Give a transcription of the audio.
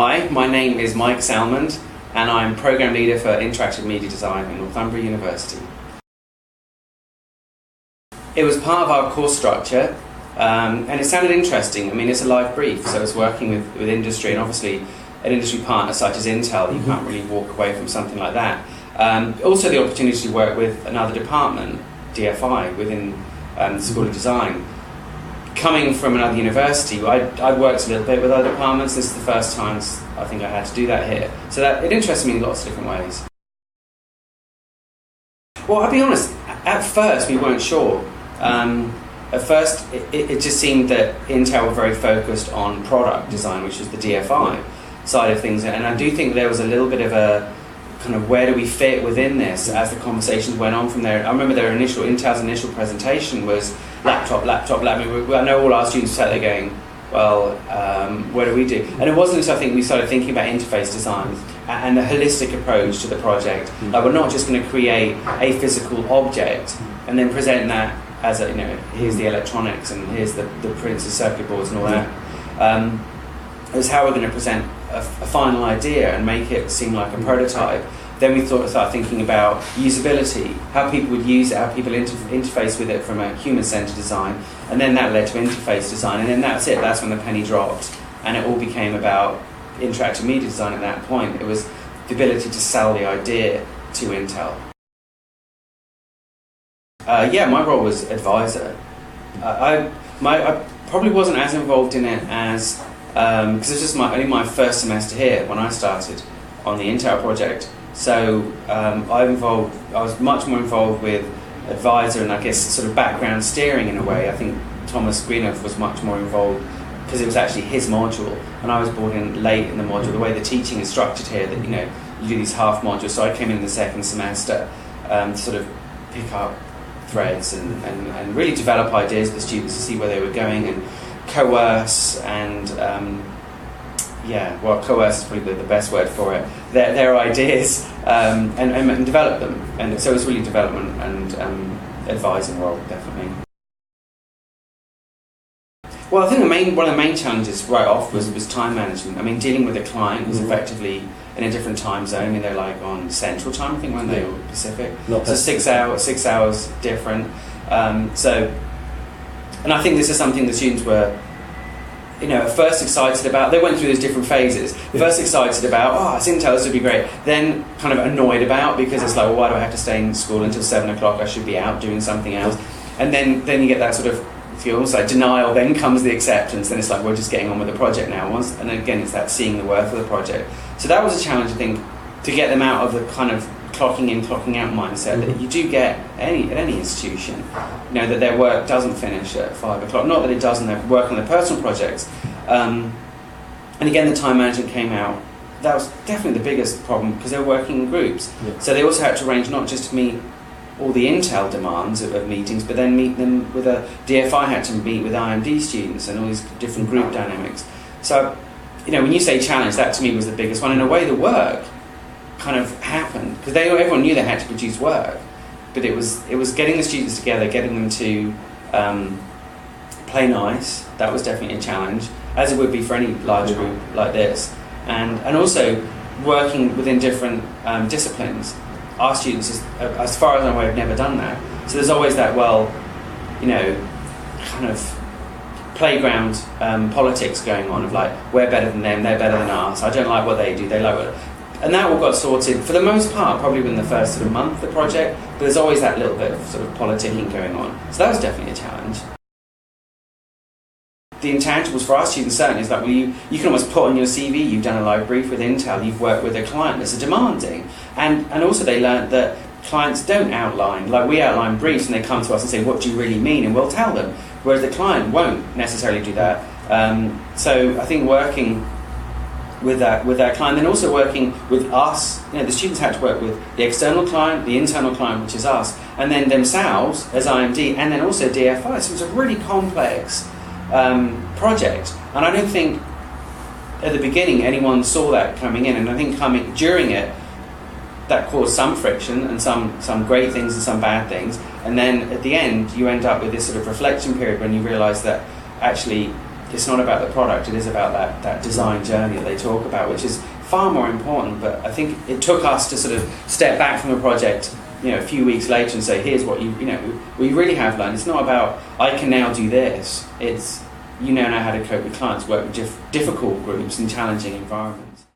Hi, my name is Mike Salmond, and I'm Program Leader for Interactive Media Design at Northumbria University. It was part of our course structure, and it sounded interesting. I mean, it's a live brief, so it's working with industry, and obviously an industry partner such as Intel, you can't really walk away from something like that. Also the opportunity to work with another department, DFI, within the School of Design. Coming from another university, I'd worked a little bit with other departments. This is the first time I think I had to do that here. So that it interested me in lots of different ways. Well, I'll be honest, at first we weren't sure. At first it just seemed that Intel were very focused on product design, which is the DFI side of things. And I do think there was a little bit of a kind of where do we fit within this as the conversations went on from there. I remember Intel's initial presentation was laptop. I mean, I know all our students sat there going, well, what do we do? And it wasn't until I think we started thinking about interface design and the holistic approach to the project. Like, we're not just going to create a physical object and then present that as a, here's the electronics and here's the printed circuit boards and all that. It was how we're going to present a final idea and make it seem like a prototype. Then we started thinking about usability, how people would use it, how people interface with it from a human-centered design, and then that led to interface design, and then that's it. That's when the penny dropped, and it all became about interactive media design at that point. It was the ability to sell the idea to Intel. My role was advisor. I probably wasn't as involved in it as because it was just only my first semester here when I started on the Intel project. So I was much more involved with advisor and I guess sort of background steering in a way. I think Thomas Greenough was much more involved because it was actually his module, and I was brought in late in the module. The way the teaching is structured here, that you do these half modules. So I came in the second semester to sort of pick up threads and really develop ideas for the students to see where they were going and coerce and coerce is probably the best word for it, their ideas and develop them. And so it's really development and advising role, definitely. Well, I think one of the main challenges right off was time management. I mean, dealing with a client who's effectively in a different time zone. I mean, they're like on Central Time, I think, when they were Pacific. So 6 hours different. And I think this is something the students were, at first excited about. They went through these different phases. First excited about, it's Intel, this would be great. Then kind of annoyed about, because it's like, well, why do I have to stay in school until 7 o'clock? I should be out doing something else. And then you get that sort of, almost like denial. Then comes the acceptance. Then it's like, we're just getting on with the project now. And again, it's that seeing the worth of the project. So that was a challenge, I think, to get them out of the kind of clocking in, clocking out mindset that you do get at any institution, that their work doesn't finish at 5 o'clock. Not that it doesn't, they're working on their personal projects. And again, the time management came out. That was definitely the biggest problem because they were working in groups. So they also had to arrange not just to meet all the Intel demands of meetings, but then meet them with DFI had to meet with IMD students and all these different group dynamics. So, when you say challenge, that to me was the biggest one. In a way, the work kind of happened because everyone knew they had to produce work, but it was getting the students together, getting them to play nice. That was definitely a challenge, as it would be for any large group like this, and also working within different disciplines. Our students, as far as I know, have never done that. So there's always that, kind of playground politics going on of like, we're better than them, they're better than us. I don't like what they do, they like what. And that all got sorted for the most part, probably within the first sort of month of the project. But there's always that little bit of sort of politicking going on. So that was definitely a challenge. The intangibles for our students certainly is that you can almost put on your CV, you've done a live brief with Intel, you've worked with a client that's demanding. And also they learned that clients don't outline, like we outline briefs and they come to us and say, what do you really mean? And we'll tell them, whereas the client won't necessarily do that. So I think working with that client, then also working with us, the students had to work with the external client, the internal client, which is us, and then themselves as IMD, and then also DFI. So it was a really complex project, and I don't think at the beginning anyone saw that coming in, and I think during it that caused some friction and some great things and some bad things, and then at the end you end up with this sort of reflection period when you realise that actually it's not about the product, it is about that design journey that they talk about, which is far more important. But I think it took us to sort of step back from the project, a few weeks later and say, here's what we really have learned. It's not about, I can now do this. It's, you now know how to cope with clients, work with difficult groups in challenging environments.